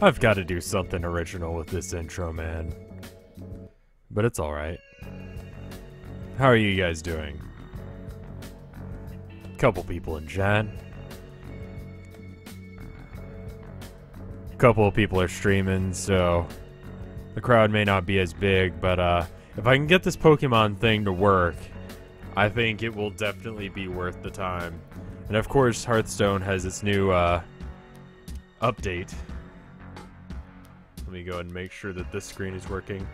I've got to do something original with this intro, man. But it's alright. How are you guys doing? Couple people in chat. Couple of people are streaming, so the crowd may not be as big, but if I can get this Pokemon thing to work, I think it will definitely be worth the time. And of course, Hearthstone has its new update. Let me go ahead and make sure that this screen is working.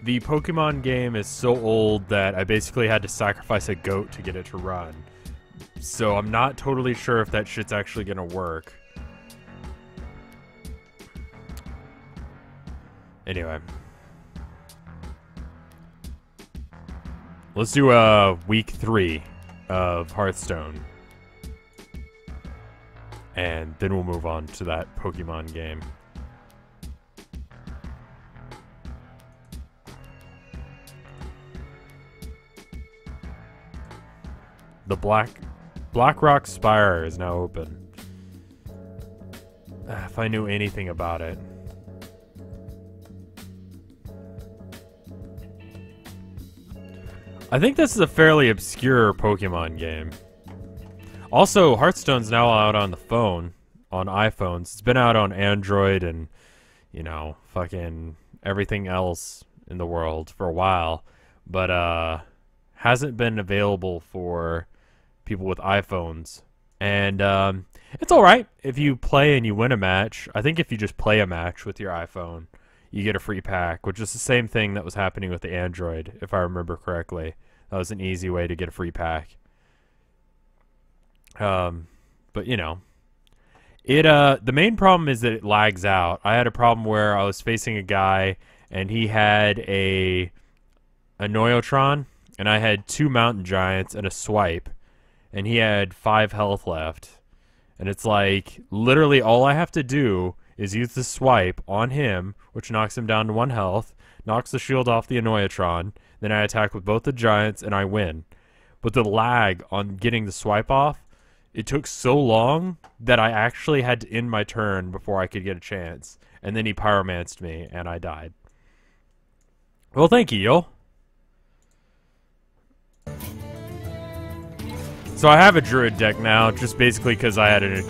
The Pokemon game is so old that I basically had to sacrifice a goat to get it to run. So I'm not totally sure if that shit's actually gonna work. Anyway. Let's do week 3 of Hearthstone. And then we'll move on to that Pokemon game. The Blackrock Spire is now open. If I knew anything about it. I think this is a fairly obscure Pokemon game. Also, Hearthstone's now out on the phone, on iPhones. It's been out on Android and, you know, fucking everything else in the world for a while. But, hasn't been available for people with iPhones. And, it's alright if you play and you win a match. I think if you just play a match with your iPhone, you get a free pack, which is the same thing that was happening with the Android, if I remember correctly. That was an easy way to get a free pack. But you know, the main problem is that it lags out. I had a problem where I was facing a guy and he had a Noyotron and I had 2 Mountain Giants and a Swipe and he had 5 health left. And it's like, literally all I have to do is use the Swipe on him, which knocks him down to 1 health, knocks the shield off the Noyotron, then I attack with both the Giants and I win. But the lag on getting the Swipe off, it took so long that I actually had to end my turn before I could get a chance. And then he pyromanced me, and I died. Well, thank you, yo. So I have a Druid deck now, just basically because I had a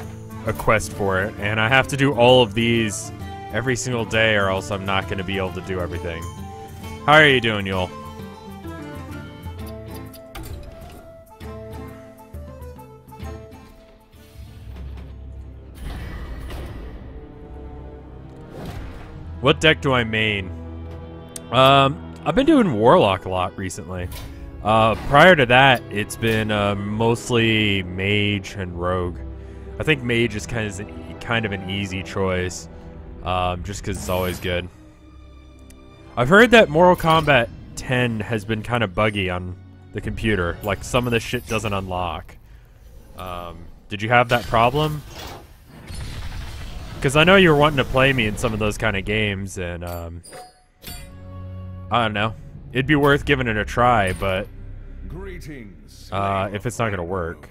quest for it. And I have to do all of these every single day, or else I'm not going to be able to do everything. How are you doing, y'all? What deck do I main? I've been doing Warlock a lot recently. Prior to that, it's been mostly Mage and Rogue. I think Mage is kind of an easy choice, just because it's always good. I've heard that Mortal Kombat 10 has been kind of buggy on the computer. Like, some of the shit doesn't unlock. Did you have that problem? Because I know you were wanting to play me in some of those kind of games, and, I don't know. It'd be worth giving it a try, but greetings, if it's not going to work.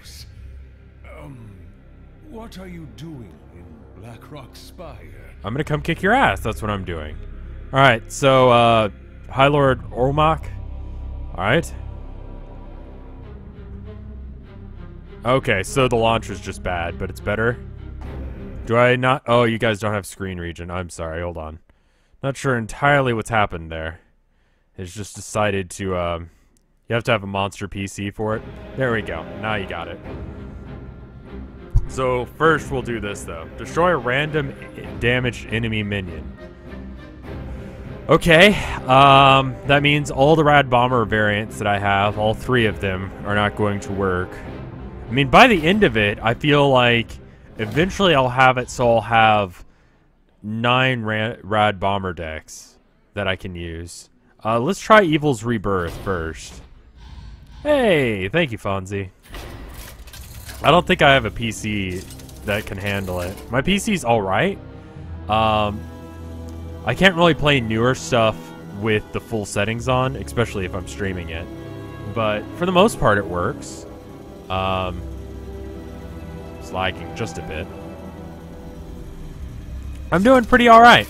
What are you doing in Blackrock Spire? I'm going to come kick your ass. That's what I'm doing. Alright, so, High Lord Ormok. Alright. Okay, so the launch was just bad, but it's better. Do I not? Oh, you guys don't have screen region. I'm sorry, hold on. Not sure entirely what's happened there. It's just decided to, you have to have a monster PC for it. There we go. Now you got it. So, first we'll do this, though. Destroy a random damaged enemy minion. Okay, that means all the Rad Bomber variants that I have, all 3 of them, are not going to work. I mean, by the end of it, I feel like eventually I'll have it so I'll have 9 Rad Bomber decks that I can use. Let's try Evil's Rebirth first. Hey, thank you, Fonzie. I don't think I have a PC that can handle it. My PC's alright. I can't really play newer stuff with the full settings on, especially if I'm streaming it. But for the most part, it works. It's lagging just a bit. I'm doing pretty alright.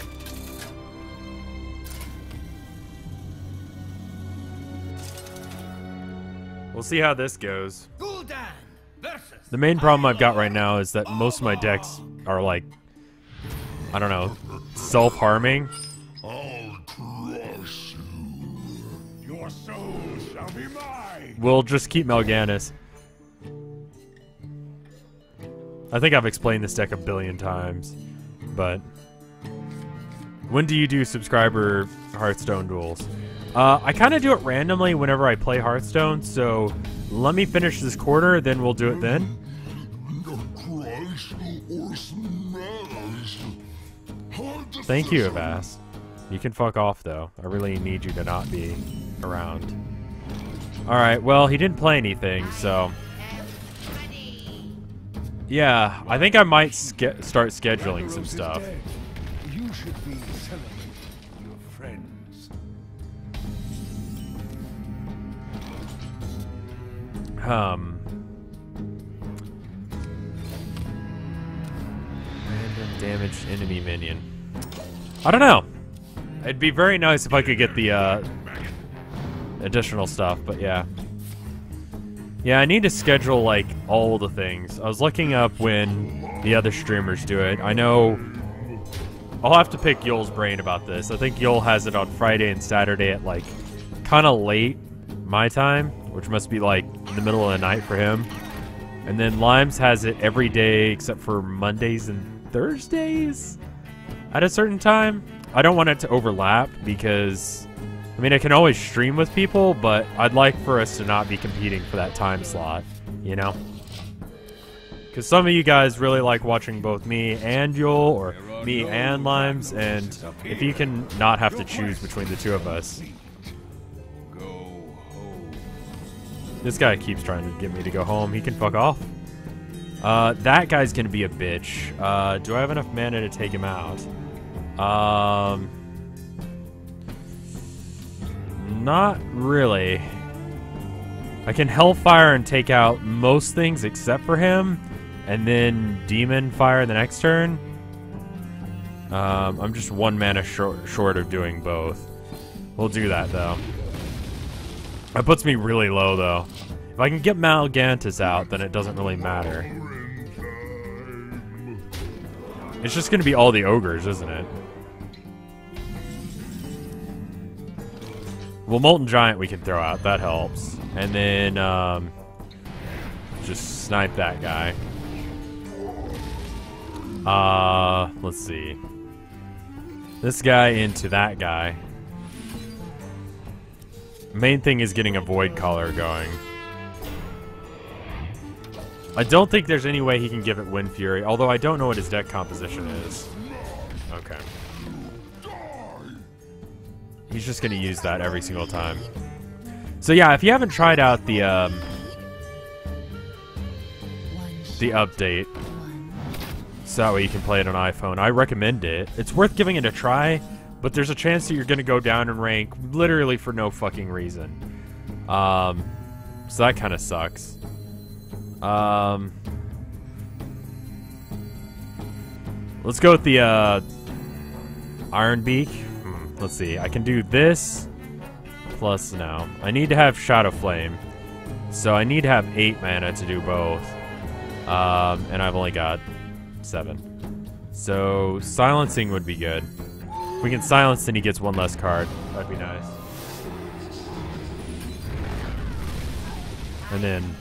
We'll see how this goes. The main problem I've got right now is that most of my decks are like, I don't know, self-harming. I'll crush you. Your soul shall be mine. We'll just keep Mal'Ganis. I think I've explained this deck a billion times, but when do you do subscriber Hearthstone duels? I kind of do it randomly whenever I play Hearthstone, so let me finish this quarter, then we'll do it then. Thank you, Avast. You can fuck off, though. I really need you to not be around. Alright, well, he didn't play anything, so... Yeah, I think I might start scheduling some stuff. You should be celebrating your friends. Random damaged enemy minion. I don't know. It'd be very nice if I could get the additional stuff, but yeah. Yeah, I need to schedule, like, all the things. I was looking up when the other streamers do it. I know... I'll have to pick Yoel's brain about this. I think Yoel has it on Friday and Saturday at, like, kind of late my time, which must be, like, in the middle of the night for him. And then Limes has it every day except for Mondays and Thursdays at a certain time. I don't want it to overlap because... I mean, I can always stream with people, but I'd like for us to not be competing for that time slot, you know? Because some of you guys really like watching both me and Yoel, or me and Limes, and if you can not have to choose between the two of us. This guy keeps trying to get me to go home. He can fuck off. That guy's gonna be a bitch. Do I have enough mana to take him out? Not really. I can Hellfire and take out most things except for him, and then Demon Fire the next turn. I'm just one mana short of doing both. We'll do that, though. That puts me really low, though. If I can get Mal'Ganis out, then it doesn't really matter. It's just going to be all the ogres, isn't it? Well, Molten Giant we can throw out. That helps. And then, just snipe that guy. Let's see. This guy into that guy. Main thing is getting a Void Collar going. I don't think there's any way he can give it Wind Fury, although I don't know what his deck composition is. Okay. He's just going to use that every single time. So yeah, if you haven't tried out the update, so that way you can play it on iPhone, I recommend it. It's worth giving it a try, but there's a chance that you're going to go down in rank literally for no fucking reason. So that kind of sucks. Let's go with the Iron Beak. Let's see. I can do this plus no. I need to have Shadow Flame, so I need to have 8 mana to do both. And I've only got 7. So silencing would be good. If we can silence, then he gets one less card. That'd be nice. And then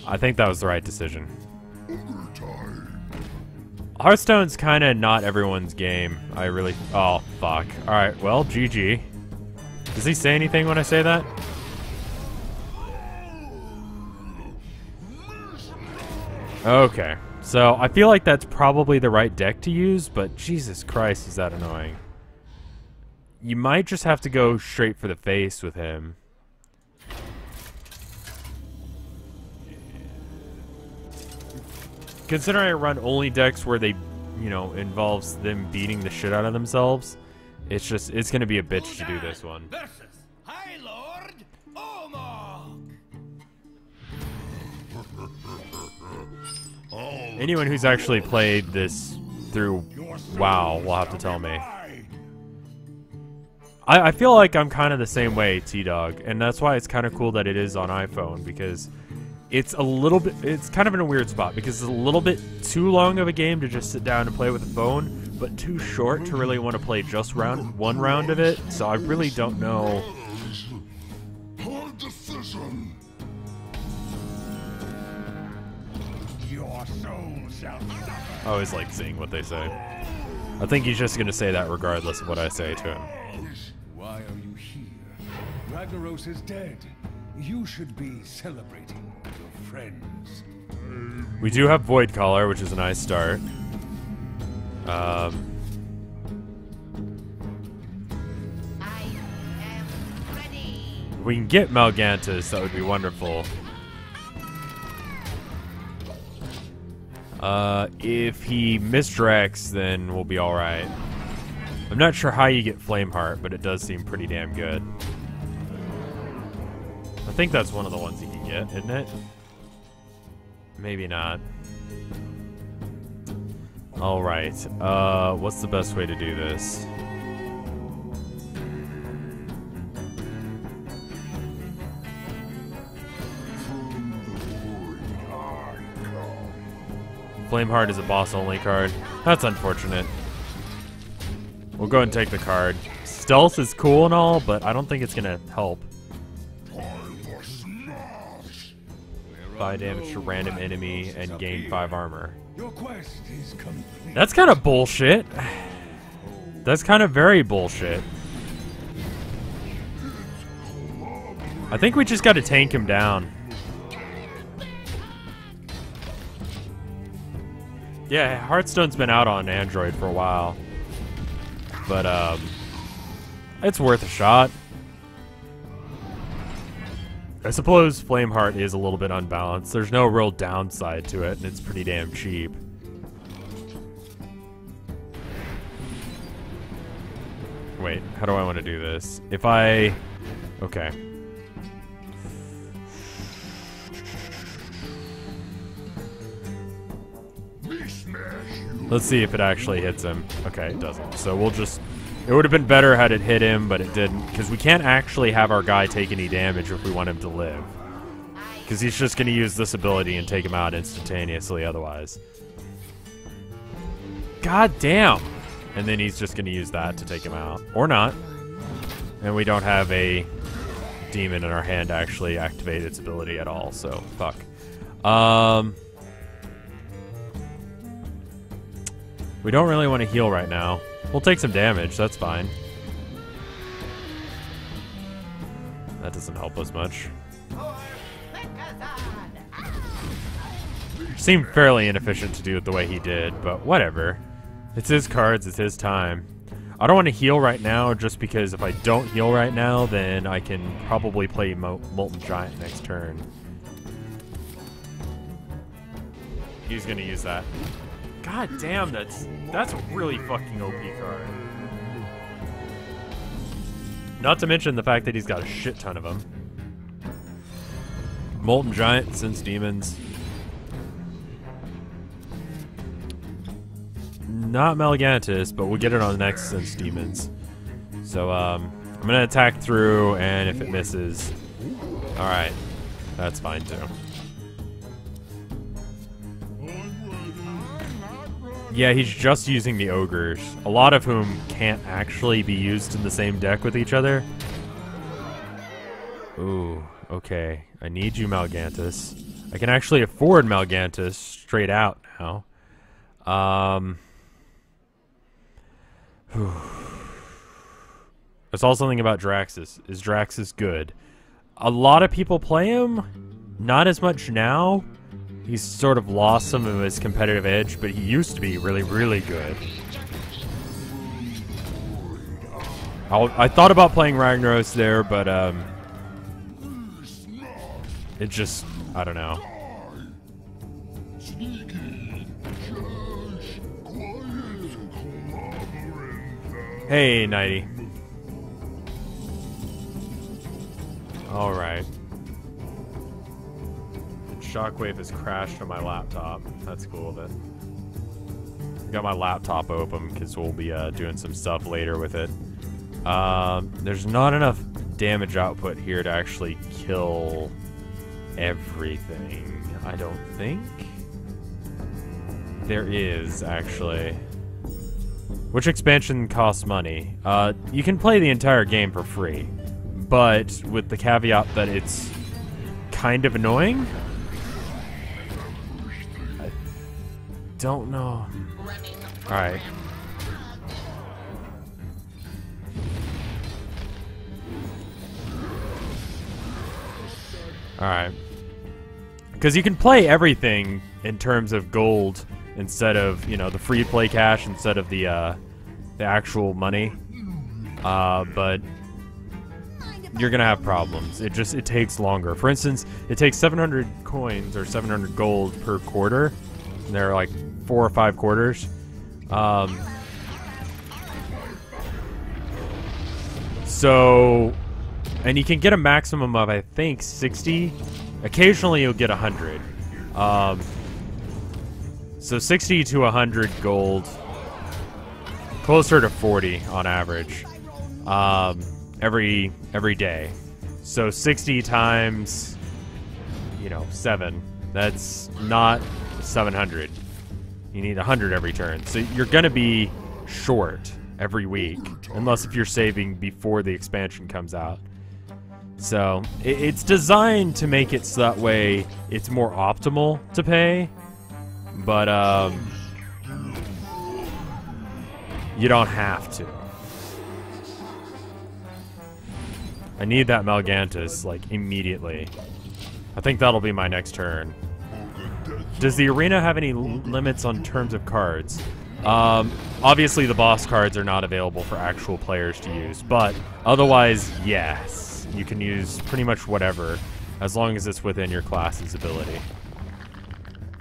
I think that was the right decision. Hearthstone's kind of not everyone's game. I really... Oh, fuck. Alright, well, GG. Does he say anything when I say that? Okay. So, I feel like that's probably the right deck to use, but Jesus Christ, is that annoying. You might just have to go straight for the face with him. Considering I run only decks where they, you know, involves them beating the shit out of themselves, it's just, it's gonna be a bitch to do this one. Anyone who's actually played this through WoW will have to tell me. I feel like I'm kind of the same way, T-Dog, and that's why it's kind of cool that it is on iPhone, because it's a little bit, it's kind of in a weird spot, because it's a little bit too long of a game to just sit down and play with a phone, but too short to really want to play just one round of it, so I really don't know. Hard decision. Your soul shall suffer. I always like seeing what they say. I think he's just going to say that regardless of what I say to him. Why are you here? Ragnaros is dead. You should be celebrating your friends. We do have Void Collar, which is a nice start. I am ready. If we can get Malgantus, that would be wonderful. If he misdirects, then we'll be alright. I'm not sure how you get Flameheart, but it does seem pretty damn good. I think that's one of the ones you can get, isn't it? Maybe not. Alright, what's the best way to do this? Flameheart is a boss-only card. That's unfortunate. We'll go ahead and take the card. Stealth is cool and all, but I don't think it's gonna help. 5 damage to random enemy and gain 5 armor. Your quest is complete. That's kind of bullshit. That's kind of very bullshit. I think we just gotta tank him down. Yeah, Hearthstone's been out on Android for a while. But, it's worth a shot. I suppose Flameheart is a little bit unbalanced. There's no real downside to it, and it's pretty damn cheap. Wait, how do I want to do this? If I... Okay. Let's see if it actually hits him. Okay, it doesn't. So we'll just... It would have been better had it hit him, but it didn't. Because we can't actually have our guy take any damage if we want him to live. Because he's just going to use this ability and take him out instantaneously otherwise. God damn! And then he's just going to use that to take him out. Or not. And we don't have a demon in our hand to actually activate its ability at all, so fuck. We don't really want to heal right now. We'll take some damage, that's fine. That doesn't help us much. Seemed fairly inefficient to do it the way he did, but whatever. It's his cards, it's his time. I don't want to heal right now just because if I don't heal right now, then I can probably play Molten Giant next turn. He's going to use that. God damn, that's a really fucking OP card. Not to mention the fact that he's got a shit ton of them. Molten Giant sends demons. Not Malgantus, but we'll get it on the next sense demons. So I'm gonna attack through, and if it misses, all right, that's fine too. Yeah, he's just using the ogres, a lot of whom can't actually be used in the same deck with each other. Ooh, okay. I need you, Malgantus. I can actually afford Malgantus straight out now. I saw something about Draxus. Is Draxus good? A lot of people play him. Not as much now. He's sort of lost some of his competitive edge, but he used to be really, really good. I thought about playing Ragnaros there, but it just, I don't know. Hey, Nighty. Alright. Shockwave has crashed on my laptop. That's cool, then. got my laptop open because we'll be doing some stuff later with it. There's not enough damage output here to actually kill everything, I don't think. There is, actually. Which expansion costs money? You can play the entire game for free, but with the caveat that it's kind of annoying. I don't know. Alright. Alright. Because you can play everything in terms of gold instead of, you know, the free play cash instead of the actual money. But you're gonna have problems. It takes longer. For instance, it takes 700 coins or 700 gold per quarter. And there are like 4 or 5 quarters. So, and you can get a maximum of, I think, 60. Occasionally you'll get 100. So 60 to 100 gold. Closer to 40 on average. Every day. So 60 times, you know, 7. That's not 700. You need 100 every turn. So you're gonna be short every week. Unless if you're saving before the expansion comes out. So, it's designed to make it so that way it's more optimal to pay, but, you don't have to. I need that Malgantus, like, immediately. I think that'll be my next turn. Does the arena have any limits on terms of cards? Obviously the boss cards are not available for actual players to use, but otherwise, yes. You can use pretty much whatever, as long as it's within your class's ability.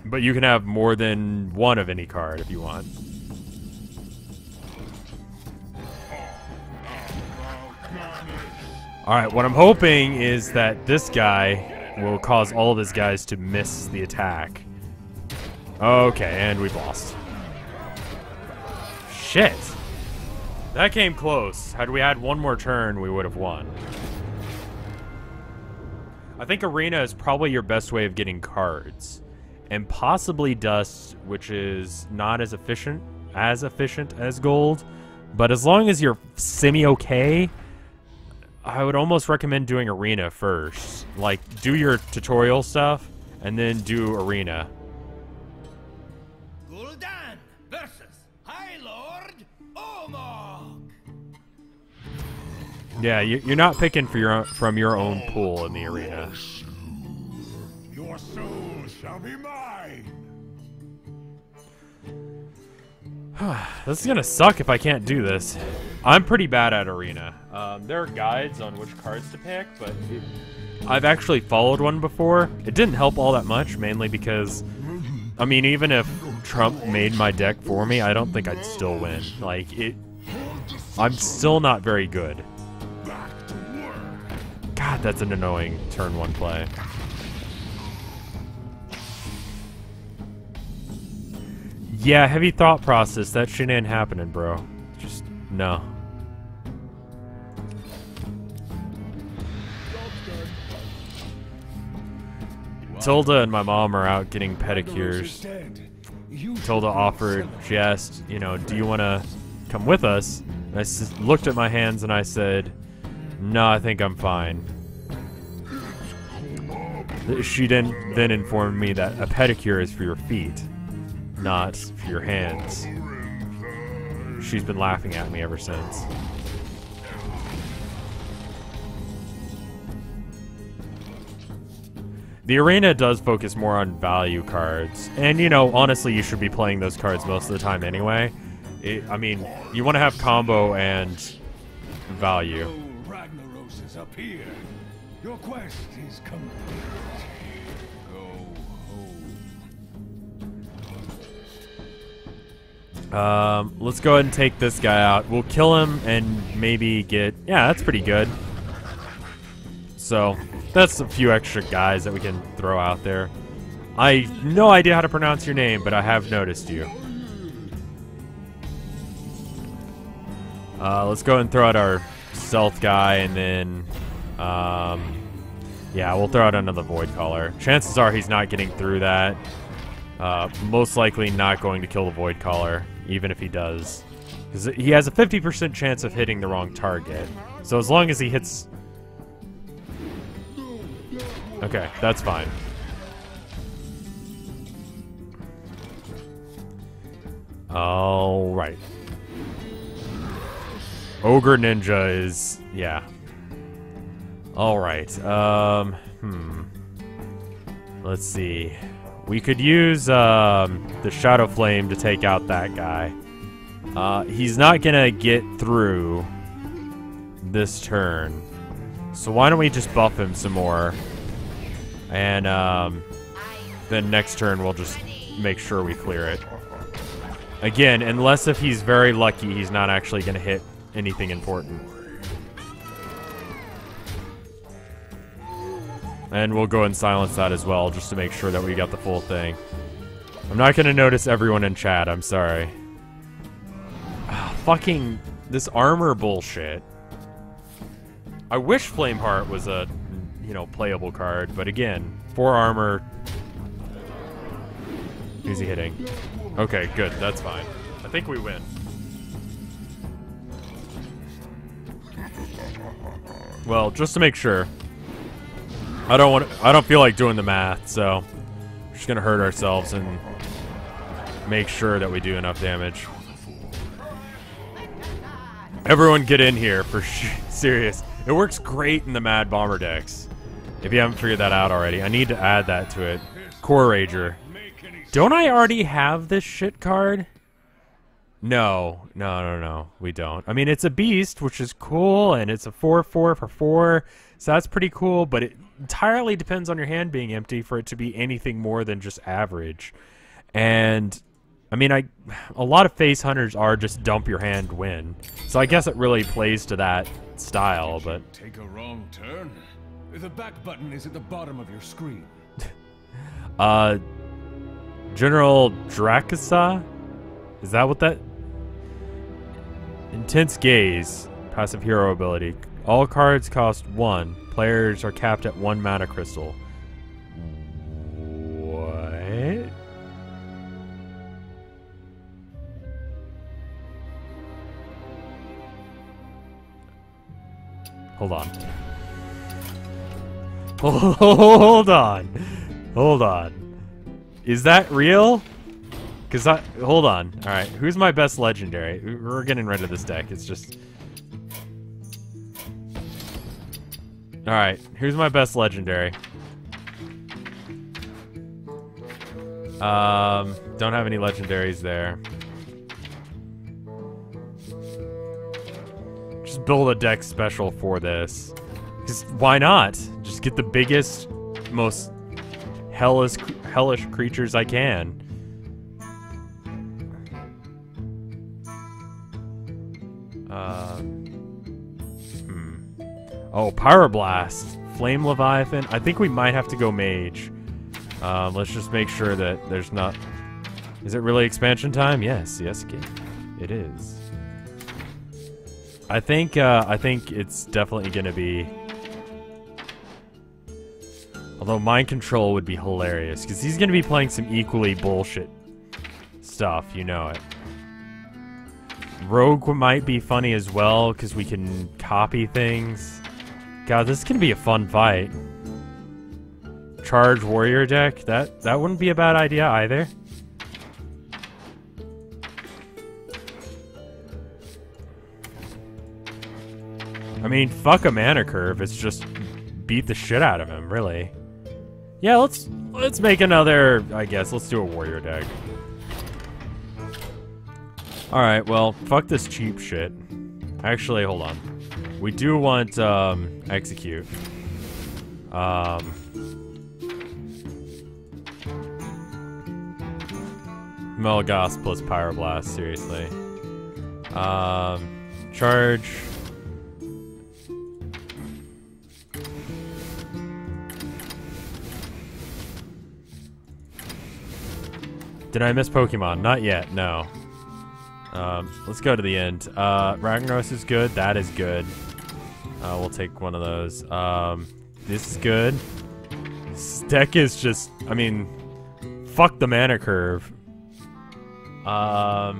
But you can have more than one of any card if you want. Alright, what I'm hoping is that this guy will cause all of his guys to miss the attack. Okay, and we've lost. Shit! That came close. Had we had one more turn, we would have won. I think Arena is probably your best way of getting cards. And possibly Dust, which is not as efficient as Gold. But as long as you're semi-okay, I would almost recommend doing Arena first. Like, do your tutorial stuff, and then do Arena. Gul'dan versus High Lord Omog. Yeah, you're not picking for from your own pool in the arena. Your soul shall be mine. This is gonna suck if I can't do this. I'm pretty bad at arena. There are guides on which cards to pick, but I've actually followed one before. It didn't help all that much, mainly because, I mean, even if Trump made my deck for me, I don't think I'd still win. Like, I'm still not very good. God, that's an annoying turn 1 play. Yeah, heavy thought process. That shit ain't happening, bro. Just, no. Tilda and my mom are out getting pedicures. Tilda offered, she asked, you know, do you want to come with us? And I looked at my hands and I said, no, I think I'm fine. She then informed me that a pedicure is for your feet, not for your hands. She's been laughing at me ever since. The arena does focus more on value cards. And, you know, honestly, you should be playing those cards most of the time anyway. I mean, you want to have combo and value. Ragnaros is up here. Your quest is complete. Go home. Let's go ahead and take this guy out. We'll kill him and maybe get... Yeah, that's pretty good. So, that's a few extra guys that we can throw out there. I have no idea how to pronounce your name, but I have noticed you. Let's go and throw out our stealth guy, and then, yeah, we'll throw out another Void Caller. Chances are he's not getting through that. Most likely not going to kill the Void Caller, even if he does. Because he has a 50% chance of hitting the wrong target. So as long as he hits... Okay, that's fine. Alright. Ogre Ninja is... yeah. Alright, let's see. We could use, the Shadow Flame to take out that guy. He's not gonna get through this turn. So why don't we just buff him some more? And, then next turn we'll just make sure we clear it. Again, unless if he's very lucky, he's not actually gonna hit anything important. And we'll go and silence that as well, just to make sure that we got the full thing. I'm not gonna notice everyone in chat, I'm sorry. Fucking this armor bullshit. I wish Flameheart was a, you know, playable card, but again, 4 armor. Who's he hitting? Okay, good, that's fine. I think we win. Well, just to make sure. I don't feel like doing the math, so we're just gonna hurt ourselves and make sure that we do enough damage. Everyone get in here for serious. It works great in the Mad Bomber decks. If you haven't figured that out already, I need to add that to it. Core Rager. Don't I already have this shit card? No, we don't. I mean, it's a beast, which is cool, and it's a 4/4 for 4, so that's pretty cool, but it entirely depends on your hand being empty for it to be anything more than just average. And, I mean, a lot of face hunters are just dump your hand win, so I guess it really plays to that style, but... Take a wrong turn? The back button is at the bottom of your screen. General Drakasa? Is that what that... Intense Gaze. Passive hero ability. All cards cost 1. Players are capped at 1 mana crystal. What? Hold on. Hold on. Hold on. Is that real? Hold on. Alright, who's my best legendary? We're getting rid of this deck. It's just... Alright, who's my best legendary? Don't have any legendaries there. Just build a deck special for this. Just why not? Just get the biggest, most hellish creatures I can. Oh, Pyroblast. Flame Leviathan. I think we might have to go Mage. Let's just make sure that there's not... Is it really expansion time? Yes, it is. I think it's definitely gonna be... Although Mind Control would be hilarious, because he's gonna be playing some equally bullshit stuff, you know it. Rogue might be funny as well, because we can copy things. God, this is gonna be a fun fight. Charge Warrior deck? That wouldn't be a bad idea either. I mean, fuck a mana curve. It's just beat the shit out of him, really. Yeah, let's make another, I guess. Let's do a Warrior deck. Alright, well, fuck this cheap shit. Actually, hold on. We do want, Execute. Melgoth plus Pyroblast, seriously. Charge. Did I miss Pokemon? Not yet, no. Let's go to the end. Ragnaros is good. That is good. We'll take one of those. This is good. This deck is just, I mean, fuck the mana curve. I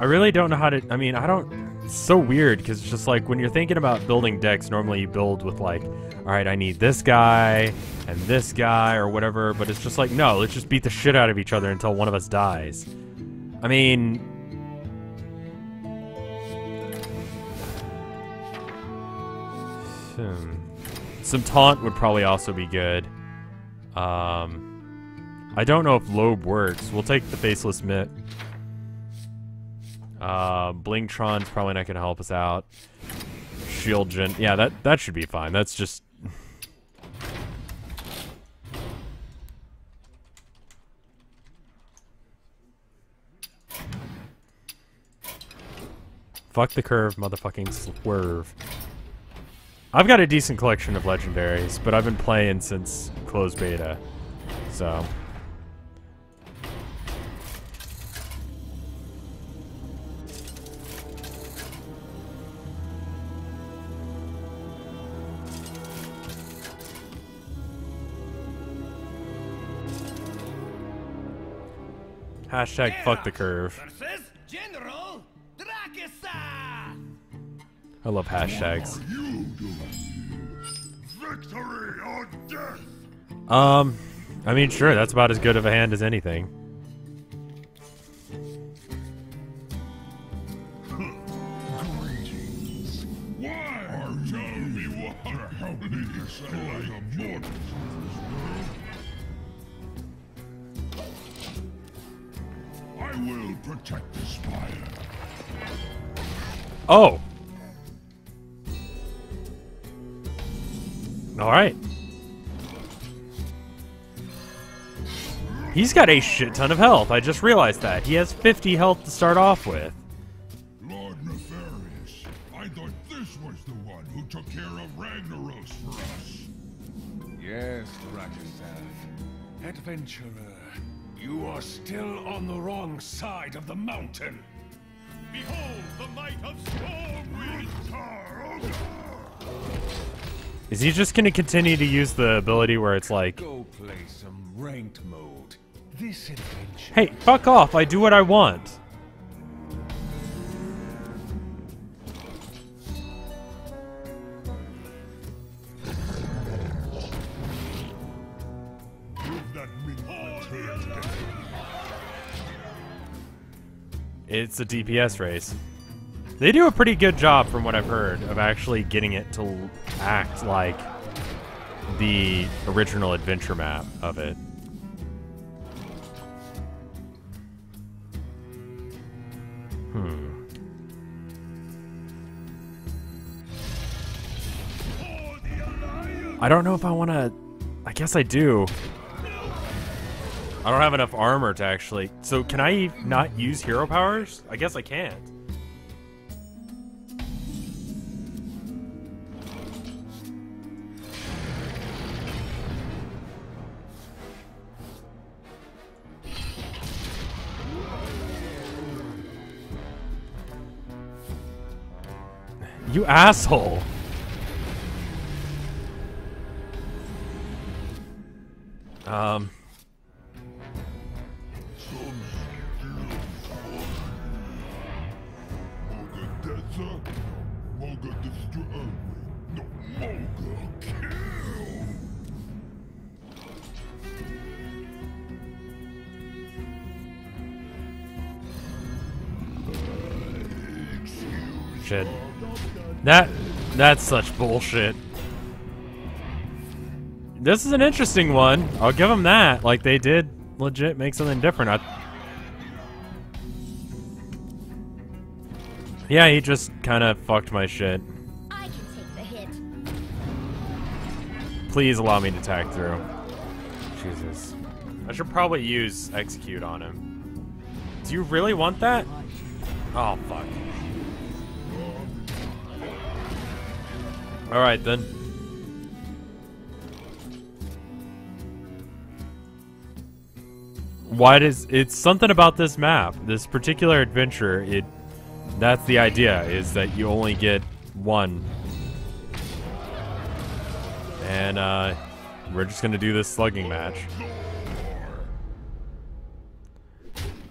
really don't know how to, I mean, I don't, it's so weird because it's just like when you're thinking about building decks, normally you build with like, all right, I need this guy and this guy or whatever, but it's just like, no, let's just beat the shit out of each other until one of us dies. I mean, some taunt would probably also be good. I don't know if Lobe works. We'll take the Faceless Mitt. Blingtron's probably not gonna help us out. Shield Gen, yeah, that should be fine. That's just fuck the curve, motherfucking swerve. I've got a decent collection of legendaries, but I've been playing since closed beta, so. Hashtag fuck the curve. I love hashtags. Victory or death? I mean, sure, that's about as good of a hand as anything. Greetings. Why? Tell me what. Help me to say I am mortal. I will protect the Spire. Oh! Alright. He's got a shit ton of health. I just realized that. He has 50 health to start off with. Lord Nefarious, I thought this was the one who took care of Ragnaros for us. Yes, Rakasad. Adventurer, you are still on the wrong side of the mountain. Behold the might of Stormwind! Is he just gonna continue to use the ability where it's like, Go play some ranked mode. This adventure. hey, fuck off, I do what I want. It's a DPS race. They do a pretty good job, from what I've heard, of actually getting it to act like the original adventure map of it. I don't know if I want to... I guess I do. I don't have enough armor to actually... So can I not use hero powers? I guess I can't. You asshole! Shit. That's such bullshit. This is an interesting one. I'll give them that. Like, they did legit make something different. Yeah, he just kind of fucked my shit. I can take the hit. Please allow me to attack through. Jesus. I should probably use execute on him. Do you really want that? Oh, fuck. Alright then. It's something about this map, this particular adventure, that's the idea, is that you only get one. And, we're just gonna do this slugging match.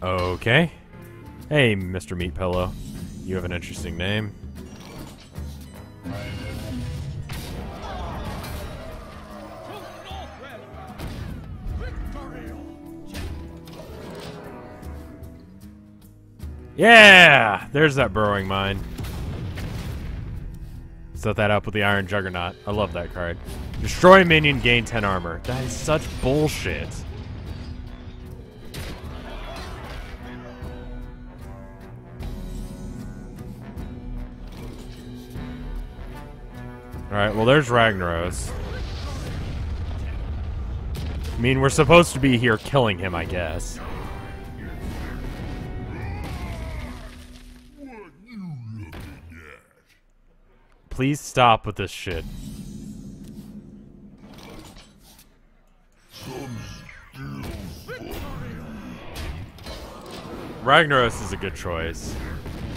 Okay. Hey, Mr. Meat Pillow. You have an interesting name. Yeah! There's that burrowing mine. Set that up with the Iron Juggernaut. I love that card. Destroy minion, gain 10 armor. That is such bullshit. Alright, well there's Ragnaros. I mean, we're supposed to be here killing him, I guess. Please stop with this shit. Ragnaros is a good choice.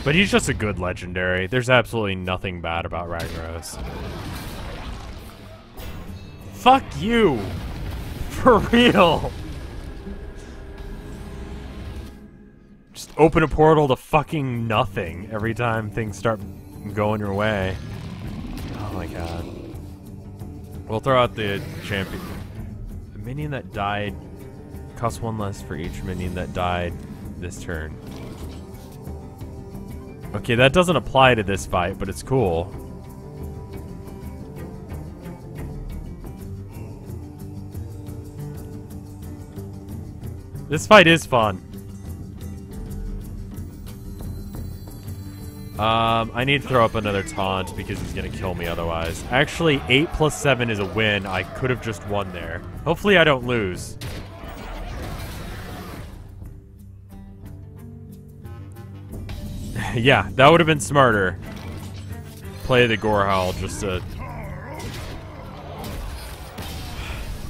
But he's just a good legendary. There's absolutely nothing bad about Ragnaros. Fuck you! For real! Just open a portal to fucking nothing every time things start going your way. Oh my god. We'll throw out the champion. The minion that died costs 1 less for each minion that died this turn. Okay, that doesn't apply to this fight, but it's cool. This fight is fun. I need to throw up another taunt because he's gonna kill me otherwise. Actually, 8 plus 7 is a win. I could have just won there. Hopefully I don't lose. Yeah, that would have been smarter. Play the Gorehowl just to...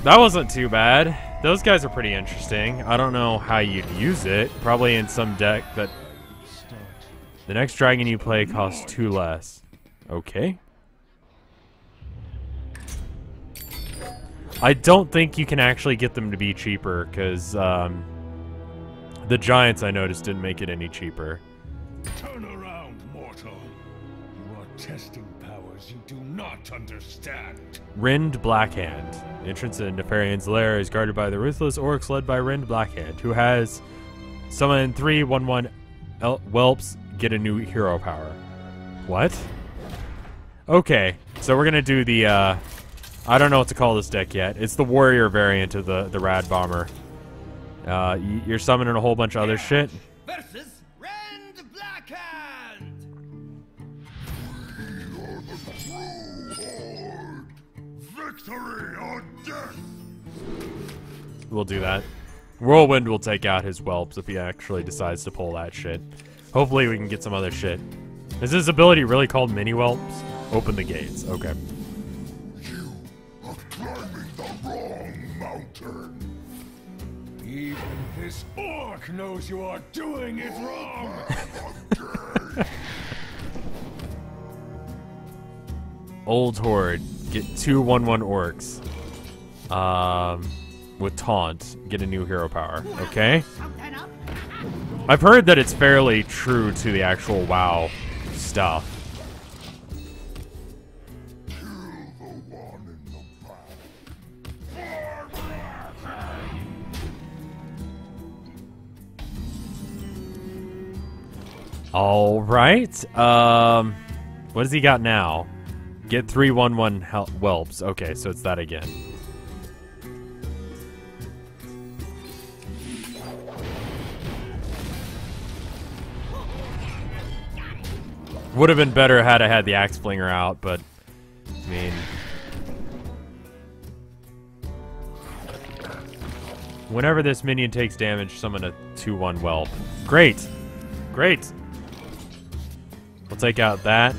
That wasn't too bad. Those guys are pretty interesting. I don't know how you'd use it. Probably in some deck that... The next dragon you play costs 2 less. Okay. I don't think you can actually get them to be cheaper, because the giants I noticed didn't make it any cheaper. Turn around, mortal. You are testing powers you do not understand. Ren Blackhand. Entrance into Nefarian's lair is guarded by the ruthless orcs led by Ren Blackhand, who has summoned 3 1/1 whelps, get a new hero power. What? Okay, so we're gonna do the I don't know what to call this deck yet. It's the warrior variant of the Rad Bomber. You're summoning a whole bunch of other shit. Versus Ren Blackhand. We are the true horde. Victory or death. We'll do that. Whirlwind will take out his whelps if he actually decides to pull that shit. Hopefully we can get some other shit. Is this ability really called mini whelps? Open the gates. Okay. You are climbing the wrong mountain. Even this orc knows you are doing it wrong. Old Horde. Get 2 1/1 orcs. With taunt. Get a new hero power. Okay. I've heard that it's fairly true to the actual WoW stuff. All right. What does he got now? Get 3 1/1 whelps. Okay, so it's that again. Would have been better had I had the Axe Flinger out, but I mean, whenever this minion takes damage, summon a 2/1 whelp. Great, great. We'll take out that.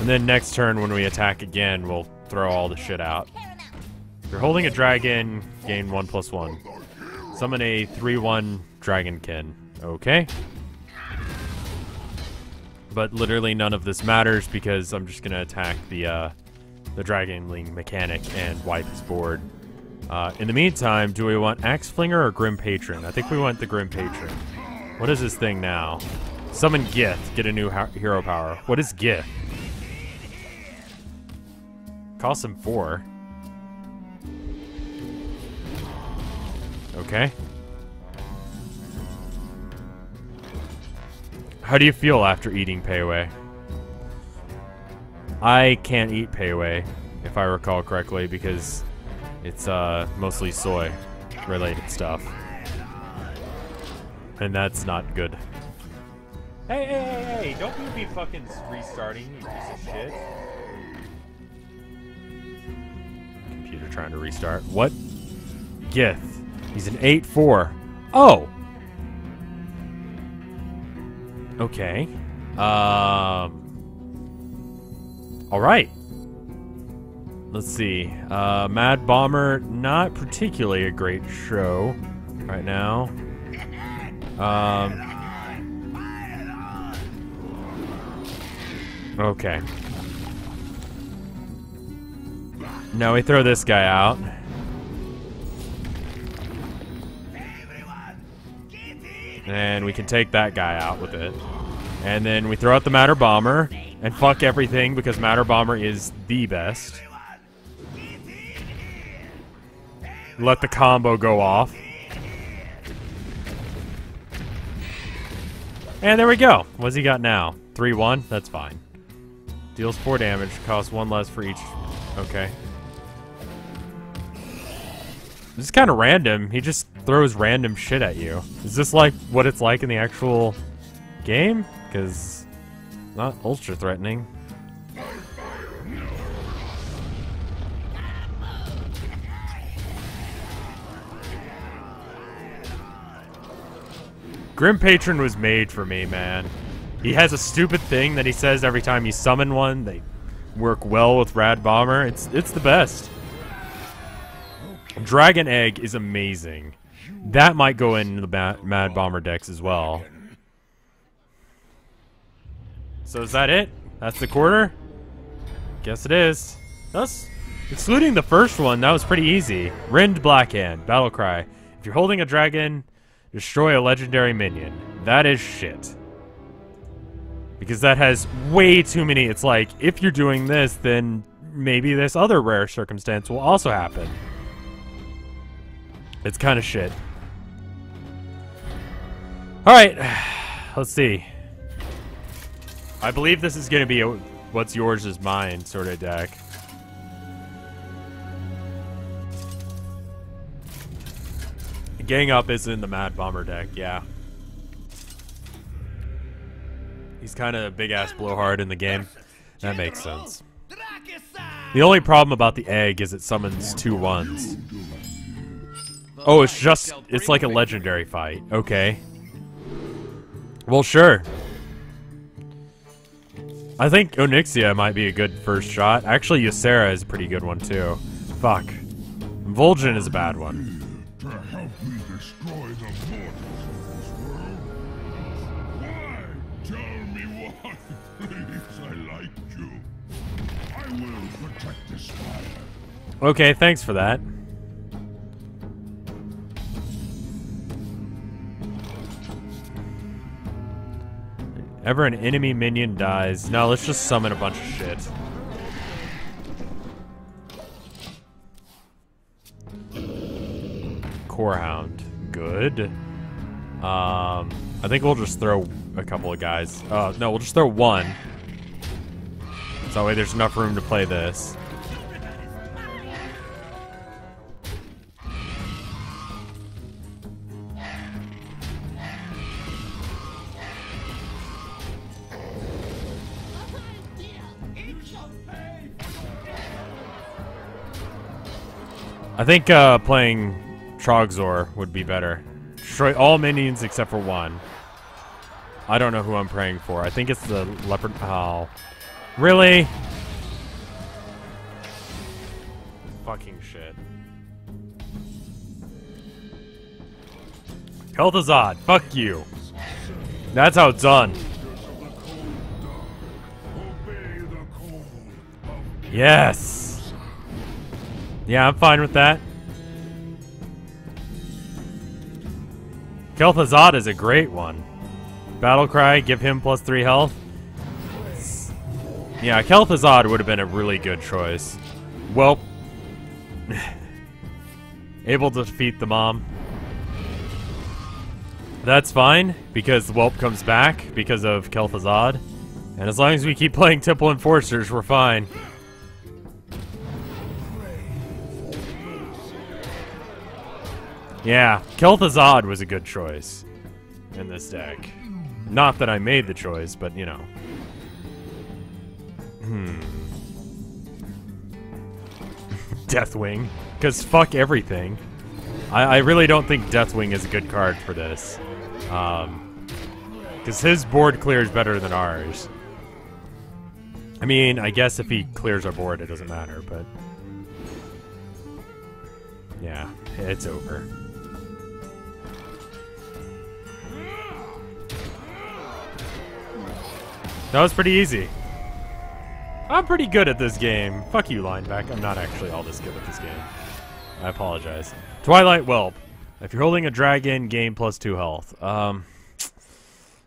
And then next turn when we attack again, we'll throw all the shit out. If you're holding a dragon, gain 1+1. Summon a 3/1 dragonkin. Okay. But literally none of this matters because I'm just gonna attack the dragonling mechanic and wipe his board. In the meantime, do we want Axe Flinger or Grim Patron? I think we want the Grim Patron. What is this thing now? Summon Gith, get a new hero power. What is Gith? Costs him 4. Okay. How do you feel after eating Payway? I can't eat Payway, if I recall correctly, because it's mostly soy-related stuff. And that's not good. Hey! Don't you be fucking restarting, you piece of shit. Computer trying to restart. What? Gith. He's an 8/4. Oh! Okay. Alright. Let's see. Mad Bomber, not particularly a great show right now. Okay. Now we throw this guy out. And we can take that guy out with it. And then we throw out the Matter Bomber and fuck everything because Matter Bomber is the best. Let the combo go off. And there we go. What's he got now? 3/1? That's fine. Deals 4 damage, costs 1 less for each. Okay. This is kind of random. He just throws random shit at you. Is this like what it's like in the actual game? Because not ultra threatening. Grim Patron was made for me, man. He has a stupid thing that he says every time you summon one. They work well with Rad Bomber. It's the best. Dragon Egg is amazing. That might go in the Mad Bomber decks as well. So is that it? That's the quarter? Guess it is. That's excluding the first one, that was pretty easy. Ren Blackhand, Battle Cry. If you're holding a dragon, destroy a legendary minion. That is shit. Because that has way too many. It's like, if you're doing this, then maybe this other rare circumstance will also happen. It's kind of shit. Alright, let's see. I believe this is going to be a what's yours is mine sort of deck. Gang Up is in the Mad Bomber deck, yeah. He's kind of a big-ass blowhard in the game. That makes sense. The only problem about the egg is it summons 2 1s. Oh, it's like a legendary fight. Okay. Well, sure. I think Onyxia might be a good first shot. Actually, Ysera is a pretty good one, too. Fuck. Vol'jin is a bad one. To help me destroy the mortals of this world? Why? Tell me why, please. I like you. I will protect the Spire. Okay, thanks for that. Ever an enemy minion dies. No, let's just summon a bunch of shit. Corehound. Good. I think we'll just throw a couple of guys. No, we'll just throw 1. So that way there's enough room to play this. I think playing Trogzor would be better. Destroy all minions except for 1. I don't know who I'm praying for. I think it's the leopard. Oh. Really? Fucking shit. Kel'Thuzad, fuck you. That's how it's done. Yes. Yeah, I'm fine with that. Kel'Thuzad is a great one. Battlecry, give him +3 health. Yeah, Kel'Thuzad would have been a really good choice. Well, able to defeat the mom. That's fine, because the Whelp comes back because of Kel'Thuzad. And as long as we keep playing Temple Enforcers, we're fine. Yeah, Kel'Thuzad was a good choice in this deck. Not that I made the choice, but you know. Deathwing. Because fuck everything. I really don't think Deathwing is a good card for this. Because his board clears better than ours. I mean, I guess if he clears our board, it doesn't matter, but... yeah, it's over. That was pretty easy. I'm pretty good at this game. Fuck you, Lineback. I'm not actually all this good at this game. I apologize. Twilight Whelp. If you're holding a dragon, gain +2 health.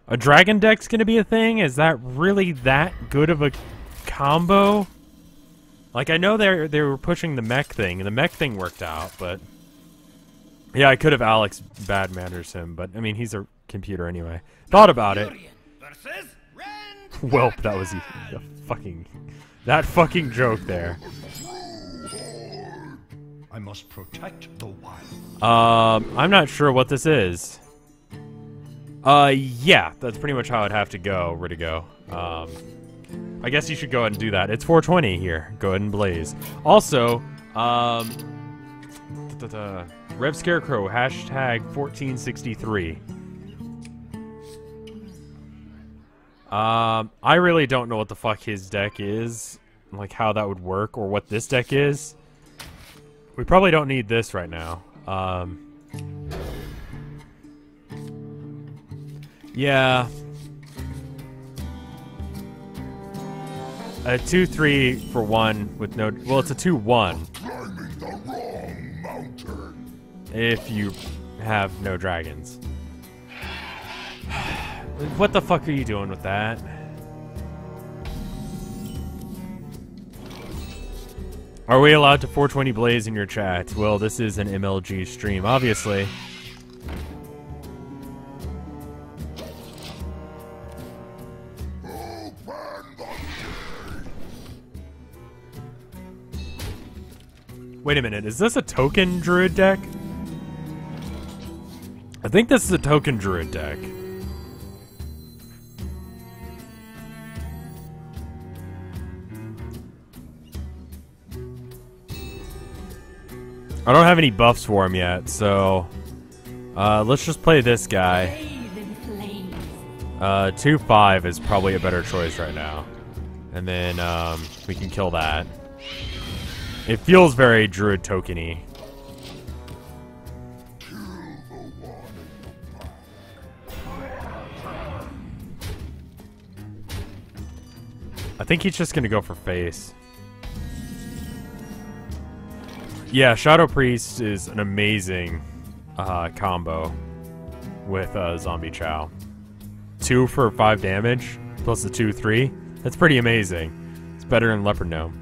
A dragon deck's gonna be a thing? Is that really that good of a combo? Like, I know they were pushing the mech thing, and the mech thing worked out, but... yeah, I could have Alex bad manners him, but, I mean, he's a computer anyway. Thought about it. Whelp, that was a fucking... that fucking joke there. I must protect the wild. I'm not sure what this is. Yeah, that's pretty much how it'd have to go, where to go. I guess you should go ahead and do that. It's 420 here. Go ahead and blaze. Also, RevScarecrow, #1463. I really don't know what the fuck his deck is, like how that would work, or what this deck is. We probably don't need this right now. Yeah. A 2/3 for 1 with no... well, it's a 2/1. If you have no dragons. What the fuck are you doing with that? Are we allowed to 420 blaze in your chat? Well, this is an MLG stream, obviously. Wait a minute, is this a token druid deck? I think this is a token druid deck. I don't have any buffs for him yet, so let's just play this guy. 2/5 is probably a better choice right now. And then we can kill that. It feels very druid tokeny. I think he's just gonna go for face. Yeah, Shadow Priest is an amazing combo with Zombie Chow. 2 for 5 damage, plus the 2/3. That's pretty amazing. It's better than Leopard Gnome.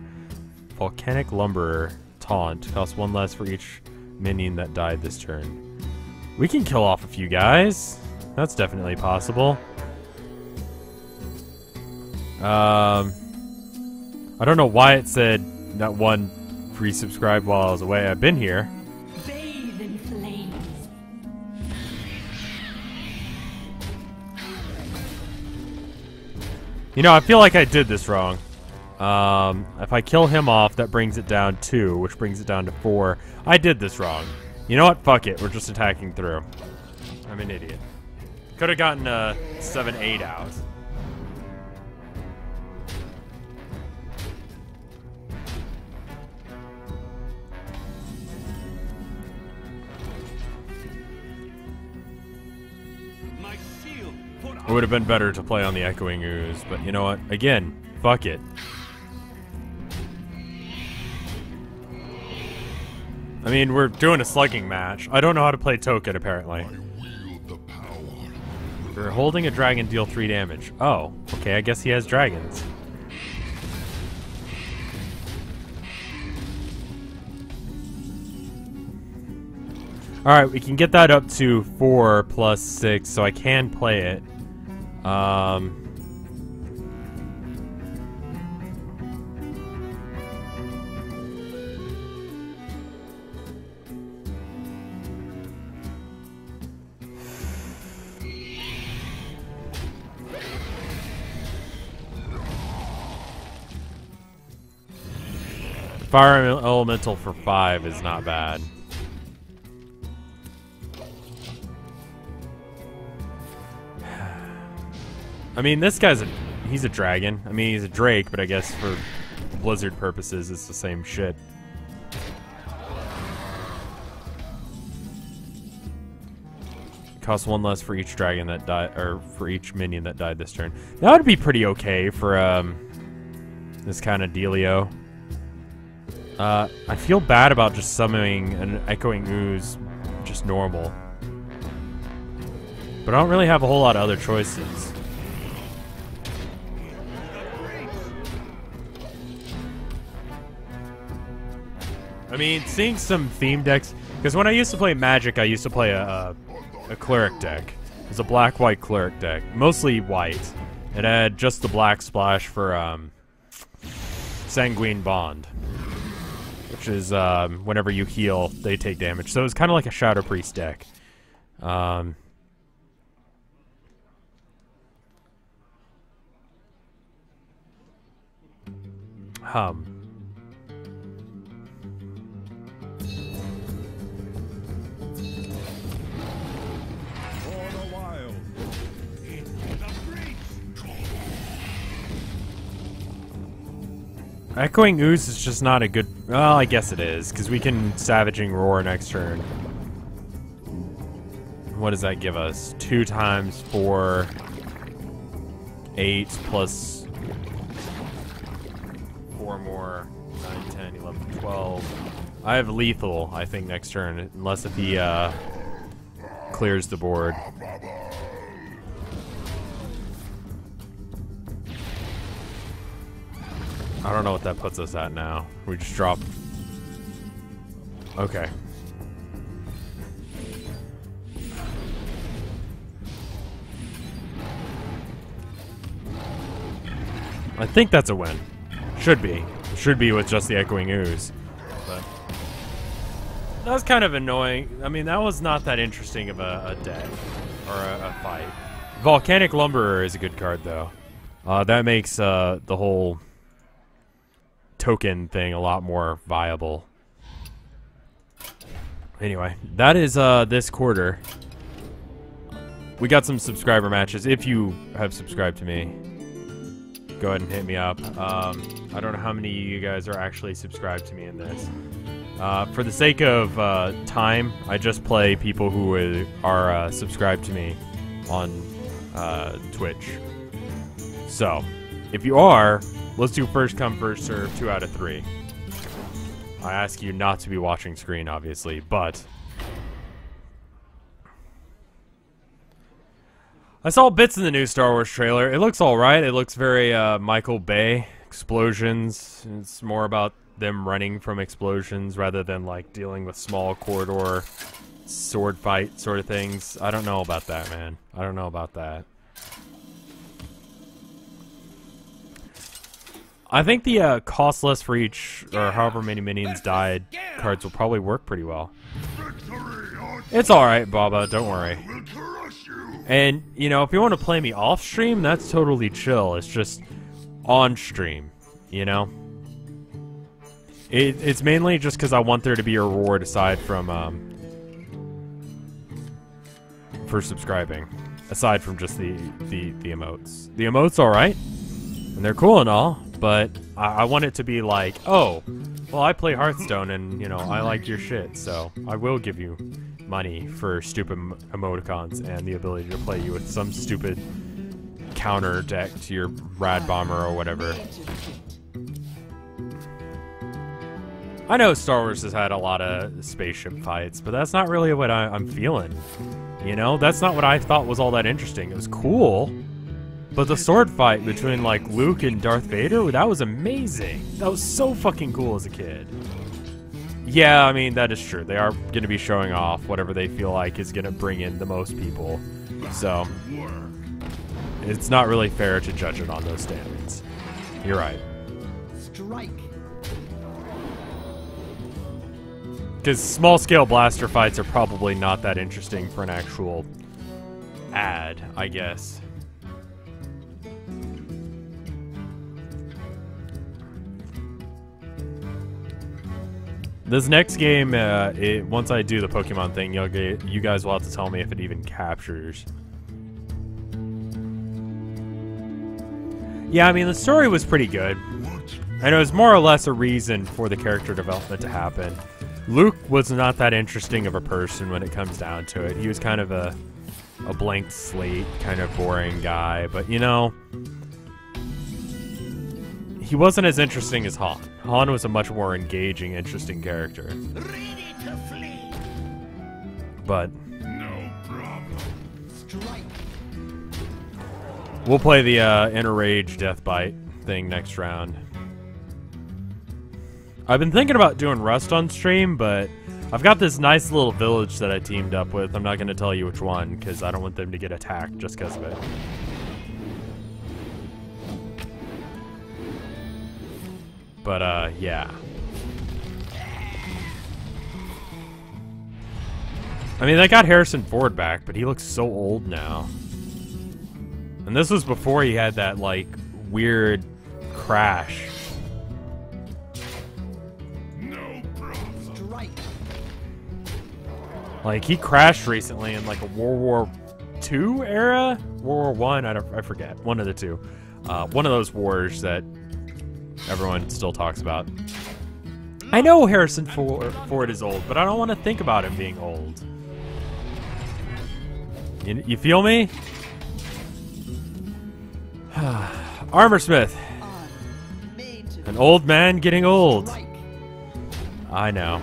Volcanic Lumberer, Taunt. Costs 1 less for each minion that died this turn. We can kill off a few guys. That's definitely possible. I don't know why it said that one resubscribed while I was away. I've been here. Bathe in flames. You know, I feel like I did this wrong. If I kill him off, that brings it down 2, which brings it down to 4. I did this wrong. You know what? Fuck it. We're just attacking through. I'm an idiot. Could have gotten a 7/8 out. It would have been better to play on the Echoing Ooze, but you know what? Again, fuck it. I mean, we're doing a slugging match. I don't know how to play Token, apparently. We're holding a dragon, deal 3 damage. Oh, okay, I guess he has dragons. Alright, we can get that up to 4 plus 6, so I can play it. Fire Elemental for 5 is not bad. I mean, this guy's he's a dragon. I mean, he's a drake, but I guess for Blizzard purposes, it's the same shit. Costs 1 less for each dragon that died, or for each minion that died this turn. That would be pretty okay for this kind of dealio. I feel bad about just summoning an Echoing Ooze just normal. But I don't really have a whole lot of other choices. I mean, seeing some theme decks, because when I used to play Magic, I used to play a cleric deck. It was a black-white cleric deck, mostly white. It had just the black splash for Sanguine Bond, which is whenever you heal, they take damage. So it's kind of like a Shadow Priest deck. Echoing Ooze is just not a good... Well, I guess it is, because we can Savaging Roar next turn. What does that give us? 2 times 4... 8 plus... 4 more... 9, 10, 11, 12... I have lethal, I think, next turn, unless if he, clears the board. I don't know what that puts us at now. We just dropped... Okay. I think that's a win. Should be. Should be with just the Echoing Ooze. But that was kind of annoying. I mean, that was not that interesting of a deck. Or a fight. Volcanic Lumberer is a good card, though. That makes the whole... token thing a lot more viable. Anyway, that is this quarter. We got some subscriber matches. If you have subscribed to me, go ahead and hit me up. I don't know how many of you guys are actually subscribed to me in this. For the sake of time, I just play people who are subscribed to me on Twitch. So, if you are, let's do first come, first serve, 2 out of 3. I ask you not to be watching screen, obviously, but... I saw bits in the new Star Wars trailer. It looks alright. It looks very Michael Bay. Explosions. It's more about them running from explosions rather than, like, dealing with small corridor sword fight sort of things. I don't know about that, man. I don't know about that. I think the cost less for each, or however many minions died, cards will probably work pretty well. It's alright, Baba, don't worry. And, you know, if you want to play me off stream, that's totally chill. It's just on stream, you know? It's mainly just because I want there to be a reward aside from, for subscribing. Aside from just the emotes. The emotes alright, and they're cool and all. But I want it to be like, oh, well, I play Hearthstone, and, you know, I like your shit, so I will give you money for stupid emoticons and the ability to play you with some stupid counter deck to your Rad Bomber or whatever. I know Star Wars has had a lot of spaceship fights, but that's not really what I'm feeling. You know, that's not what I thought was all that interesting. It was cool, but the sword fight between like Luke and Darth Vader, that was amazing. That was so fucking cool as a kid. Yeah, I mean, that is true. They are going to be showing off whatever they feel like is going to bring in the most people. So, it's not really fair to judge it on those standards. You're right. Strike. Because small-scale blaster fights are probably not that interesting for an actual ad, I guess. This next game, once I do the Pokemon thing, you guys will have to tell me if it even captures. Yeah, I mean, the story was pretty good. And it was more or less a reason for the character development to happen. Luke was not that interesting of a person when it comes down to it. He was kind of a blank slate, kind of boring guy. But, you know, he wasn't as interesting as Han. Han was a much more engaging, interesting character. Ready to flee. But No problem. Strike. we'll play the Inner Rage Death Bite thing next round. I've been thinking about doing Rust on stream, but I've got this nice little village that I teamed up with. I'm not going to tell you which one, because I don't want them to get attacked just because of it. But, yeah. I mean, they got Harrison Ford back, but he looks so old now. And this was before he had that, like, weird crash. Like, he crashed recently in, like, a World War II era? World War I? I forget. One of the two. One of those wars that everyone still talks about. I know Harrison Ford is old, but I don't want to think about him being old. You feel me? Armorsmith. An old man getting old. I know.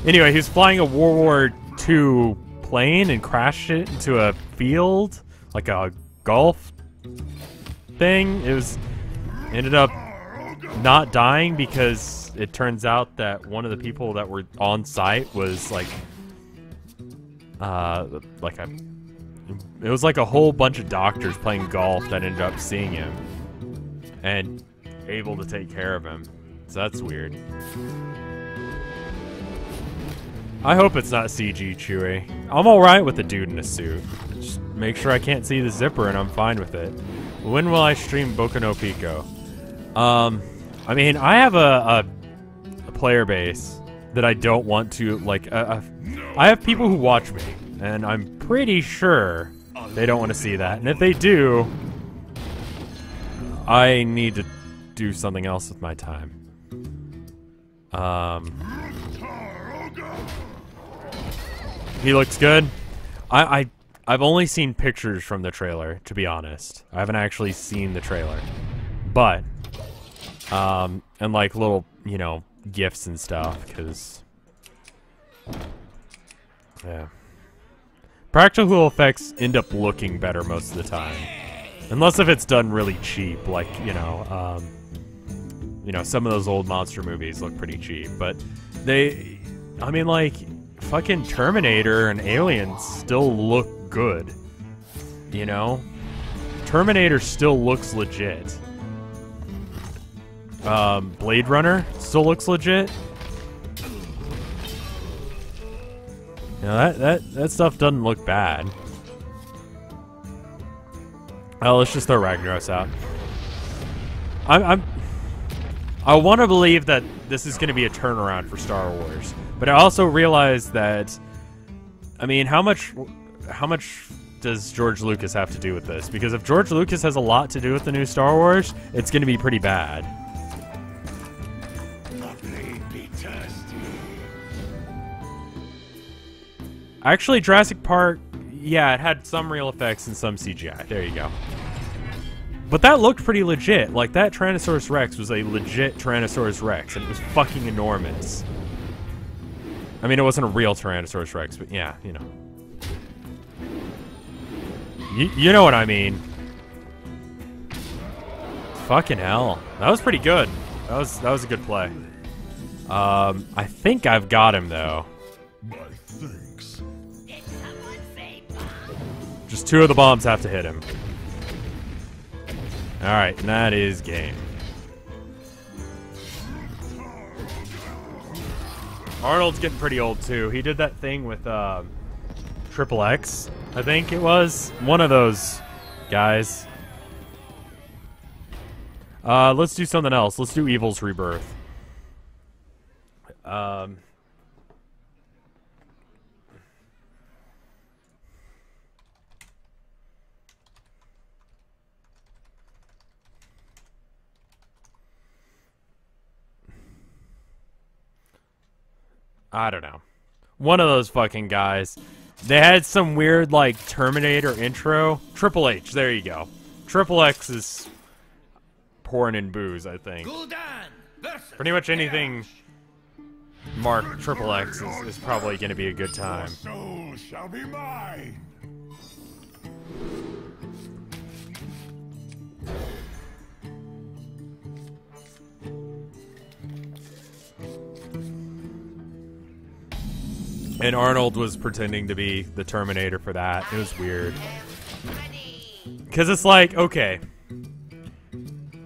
Anyway, he was flying a World War II plane and crashed it into a field, like a golf thing. Ended up not dying because it turns out that one of the people that were on site was like it was like a whole bunch of doctors playing golf that ended up seeing him and able to take care of him. So that's weird. I hope it's not CG Chewy. I'm alright with the dude in a suit. Just make sure I can't see the zipper and I'm fine with it. When will I stream Boku no Pico? I mean, I have a player base that I don't want to, like, I have people who watch me, and I'm pretty sure they don't want to see that. And if they do, I need to do something else with my time. He looks good. I've only seen pictures from the trailer, to be honest. I haven't actually seen the trailer. But, and like little, you know, GIFs and stuff, because, yeah. Practical effects end up looking better most of the time. Unless if it's done really cheap, like, you know, some of those old monster movies look pretty cheap. But I mean, like, fucking Terminator and Aliens still look good. You know? Terminator still looks legit. Blade Runner still looks legit. You know, that stuff doesn't look bad. Oh, let's just throw Ragnaros out. I want to believe that this is going to be a turnaround for Star Wars, but I also realize that, I mean, how much does George Lucas have to do with this? Because if George Lucas has a lot to do with the new Star Wars, it's going to be pretty bad. Actually, Jurassic Park, yeah, it had some real effects and some CGI. There you go. But that looked pretty legit. Like, that Tyrannosaurus Rex was a legit Tyrannosaurus Rex, and it was fucking enormous. I mean, it wasn't a real Tyrannosaurus Rex, but yeah, you know. You know what I mean. Fucking hell. That was pretty good. That was a good play. I think I've got him, though. My thanks. Just 2 of the bombs have to hit him. Alright, and that is game. Arnold's getting pretty old, too. He did that thing with, Triple X, I think it was. One of those guys. Let's do something else. Let's do Evil's Rebirth. I don't know. One of those fucking guys. They had some weird, like, Terminator intro. Triple H, there you go. Triple X is porn and booze, I think. Pretty much anything marked Triple X is probably going to be a good time. Soul shall be mine. And Arnold was pretending to be the Terminator for that. It was weird. Because it's like, okay.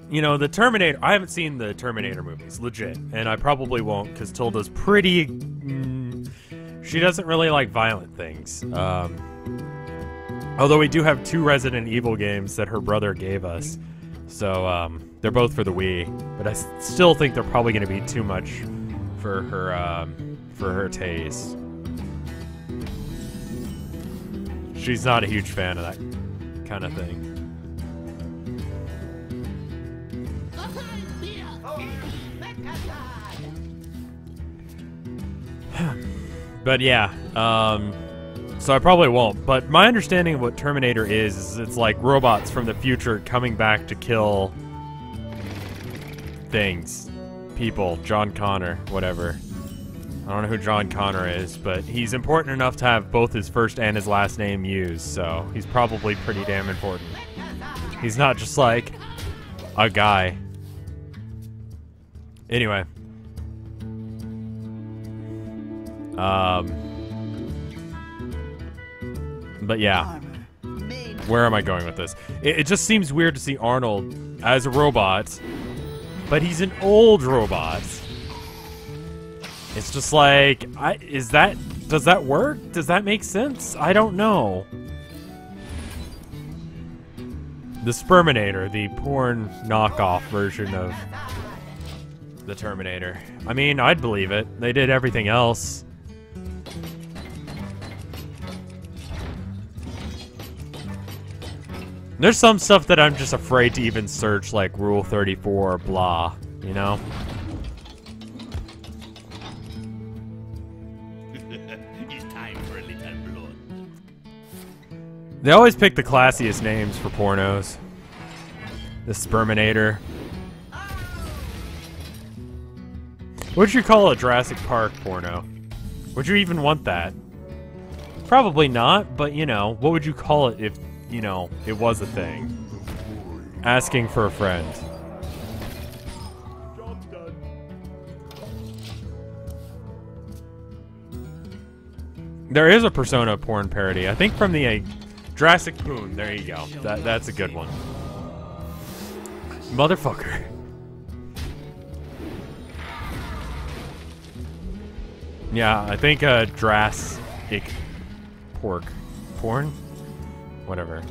You know, the Terminator... I haven't seen the Terminator movies, legit. And I probably won't, because Tilda's pretty... she doesn't really like violent things. Although we do have 2 Resident Evil games that her brother gave us. So, they're both for the Wii. But I still think they're probably going to be too much for her taste. She's not a huge fan of that kind of thing. But yeah, so I probably won't. But my understanding of what Terminator is it's like robots from the future coming back to kill things. People. John Connor. Whatever. I don't know who John Connor is, but he's important enough to have both his first and his last name used, so he's probably pretty damn important. He's not just like a guy. Anyway. But yeah. Where am I going with this? It just seems weird to see Arnold as a robot, but he's an old robot. It's just like, does that work? Does that make sense? I don't know. The Sperminator, the porn knockoff version of the Terminator. I mean, I'd believe it. They did everything else. There's some stuff that I'm just afraid to even search, like Rule 34 or blah, you know? They always pick the classiest names for pornos. The Sperminator. What'd you call a Jurassic Park porno? Would you even want that? Probably not, but you know, what would you call it if, you know, it was a thing? Asking for a friend. Job's done. There is a Persona porn parody, I think from the Jurassic Poon. There you go. That's a good one. Motherfucker. Yeah, I think Jurassic pork porn, whatever.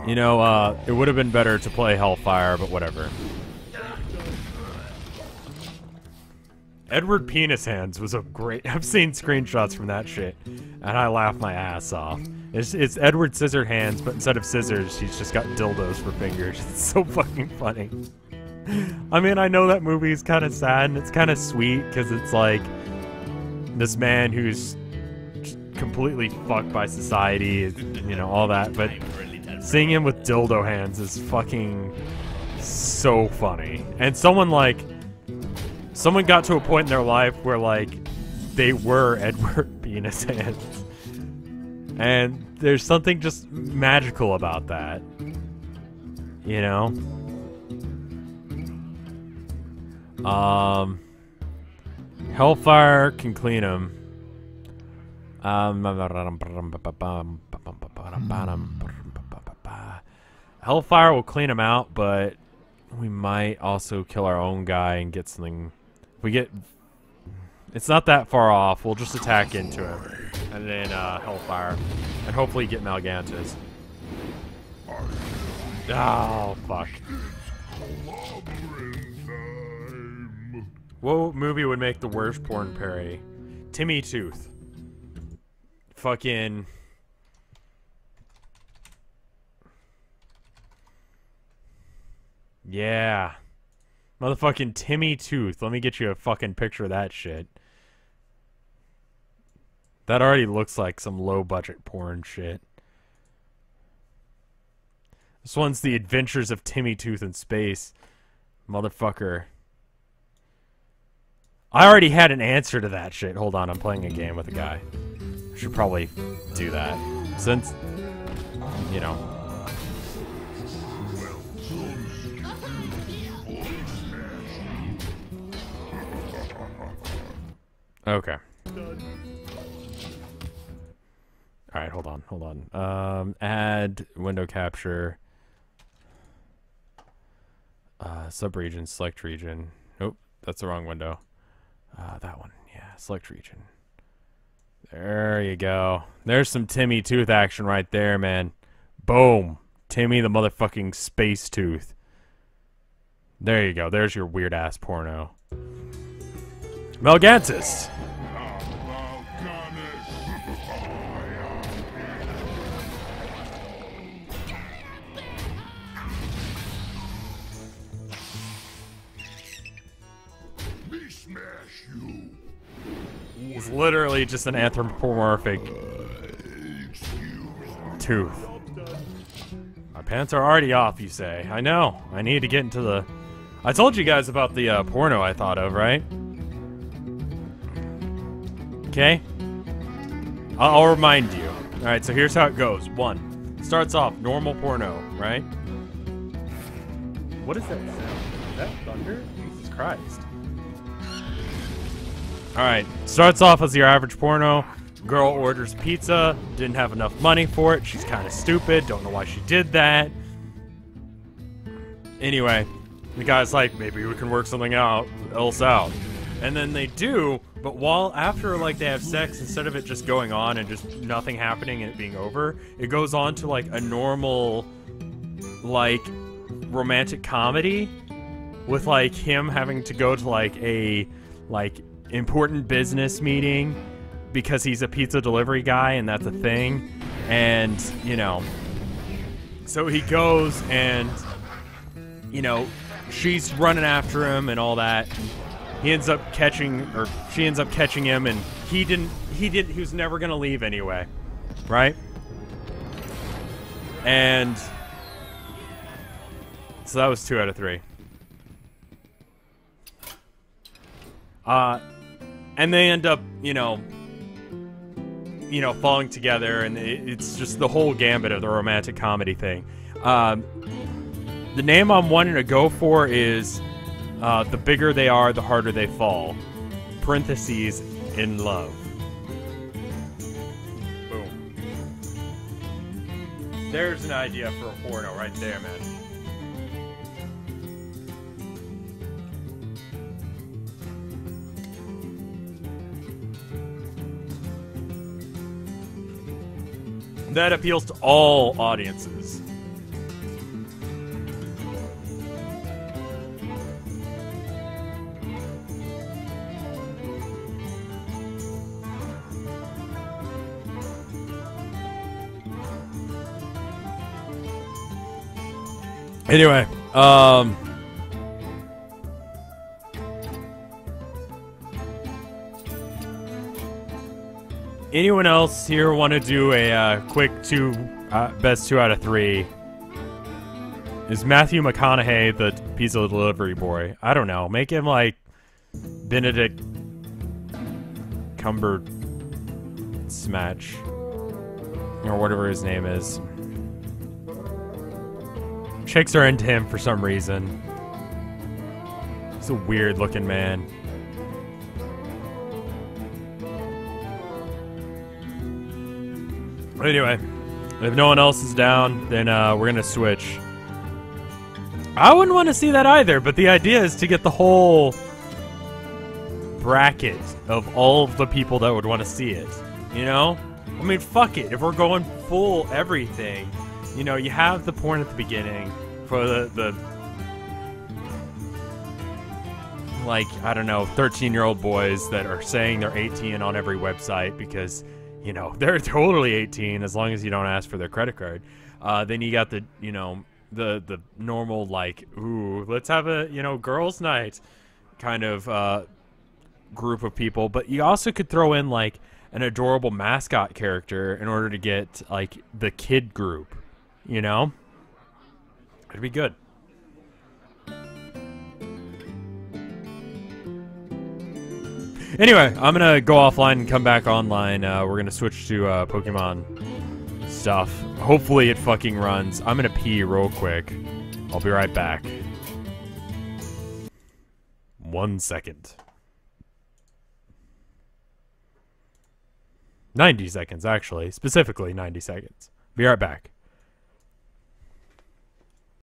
You know, it would have been better to play Hellfire, but whatever. Edward Penis Hands was a great... I've seen screenshots from that shit, and I laugh my ass off. It's Edward Scissor Hands, but instead of scissors, he's just got dildos for fingers. It's so fucking funny. I mean, I know that movie is kind of sad, and it's kind of sweet, because it's like this man who's completely fucked by society, you know, all that, but seeing him with dildo hands is fucking so funny. And someone got to a point in their life where, like, they were Edward Penis Hands. And there's something just magical about that. You know? Hellfire can clean him. Hellfire will clean him out, but we might also kill our own guy and get something. If we get... It's not that far off. We'll just attack into him. And then Hellfire. And hopefully get Malgantus. Oh, fuck. What movie would make the worst porn parody? Timmy Tooth. Fucking... Yeah. Motherfucking Timmy Tooth. Let me get you a fucking picture of that shit. That already looks like some low-budget porn shit. This one's The Adventures of Timmy Tooth in Space. Motherfucker. I already had an answer to that shit. Hold on, I'm playing a game with a guy. I should probably do that. Since, you know. Okay. Alright, hold on. Add window capture. Subregion, select region. Nope, that's the wrong window. That one, yeah, select region. There you go. There's some Timmy Tooth action right there, man. Boom. Timmy the motherfucking Space Tooth. There you go. There's your weird-ass porno. Malgantus. He's literally just an anthropomorphic tooth. My pants are already off, you say. I know. I need to get into the... I told you guys about the porno I thought of, right? Okay? I'll remind you. Alright, so here's how it goes. 1. Starts off normal porno, right? What is that sound? Is that thunder? Jesus Christ. Alright, starts off as your average porno. Girl orders pizza, didn't have enough money for it. She's kind of stupid, don't know why she did that. Anyway, the guy's like, maybe we can work something else out. And then they do, but after like they have sex, instead of it just going on and just nothing happening and it being over, it goes on to like a normal, like, romantic comedy with like him having to go to like a important business meeting because he's a pizza delivery guy and that's a thing. And, you know, so he goes and, you know, she's running after him and all that. He ends up catching, or she ends up catching him, and he was never gonna leave anyway, right? And so that was 2 out of 3. And they end up, you know, falling together, and it's just the whole gambit of the romantic comedy thing. The name I'm wanting to go for is The Bigger They Are, The Harder They Fall. Parentheses, in love. Boom. There's an idea for a porno right there, man. That appeals to all audiences. Anyway, anyone else here want to do a quick best 2 out of 3? Is Matthew McConaughey the pizza delivery boy? I don't know. Make him like Benedict Cumbersmatch or whatever his name is. Chicks are into him for some reason. He's a weird looking man. Anyway, if no one else is down, then we're gonna switch. I wouldn't want to see that either, but the idea is to get the whole bracket of all of the people that would want to see it. You know? I mean, fuck it. If we're going full everything, you know, you have the porn at the beginning for the like, I don't know, 13-year-old boys that are saying they're 18 on every website because, you know, they're totally 18 as long as you don't ask for their credit card. Then you got the, you know, the normal, like, ooh, let's have a, you know, girls' night kind of group of people. But you also could throw in, like, an adorable mascot character in order to get, like, the kid group, you know? It'd be good. Anyway, I'm going to go offline and come back online. We're going to switch to Pokemon stuff. Hopefully it fucking runs. I'm going to pee real quick. I'll be right back. 1 second. 90 seconds, actually. Specifically 90 seconds. Be right back.